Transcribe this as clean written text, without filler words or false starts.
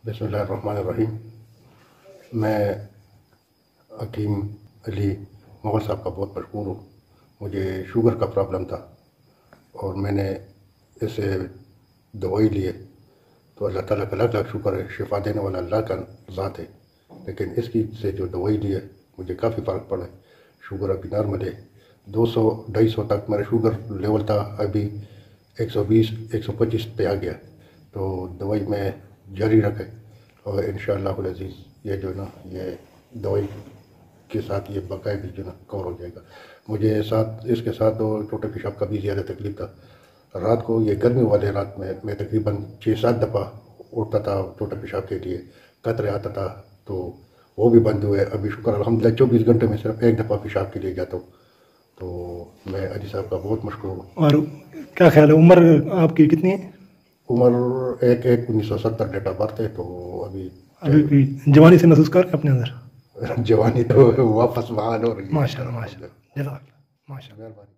बिस्मिल्लाहिर्रहमानिर्रहीम। मैं हकीम अली मुग़ल साहब का बहुत मशहूर हूँ। मुझे शुगर का प्रॉब्लम था और मैंने इससे दवाई लिए तो अल्लाह ताला का लाख लाख शुक्र है, शिफा देने वाला अल्लाह का ज़ात है। लेकिन इसकी से जो दवाई ली है मुझे काफ़ी फ़र्क पड़ा है। शुगर अभी नॉर्मल है, 200-250 तक मेरा शुगर लेवल था, अभी 120-125 पे आ गया। तो दवाई में जारी रखे और इंशाअल्लाह अज़ीज़ ये जो ना ये दवाई के साथ ये बकाया भी जो ना कवर हो जाएगा। मुझे साथ इसके साथ तो छोटे पेशाब का भी ज़्यादा तकलीफ था। रात को ये गर्मी वाले रात में मैं तकरीबन 6-7 दफ़ा उठता था छोटे पेशाब के लिए, कतरे आता था, तो वो भी बंद हुए। अभी शुक्र अल्हम्दुलिल्लाह 24 घंटे में सिर्फ एक दफ़ा पेशाब के लिए जाता हूँ। तो मैं अली साहब का बहुत मशहूर हूँ। और क्या ख्याल है, उम्र आपकी कितनी है? उम्र 1970 डेट ऑफ बर्थ है। तो अभी भी जवानी से महसूस कर अपने अंदर? जवानी तो वापस बहाल हो रही है। माशाल्लाह, माशाल्लाह, जज़ाकल्लाह, माशाल्लाह। मेहरबानी।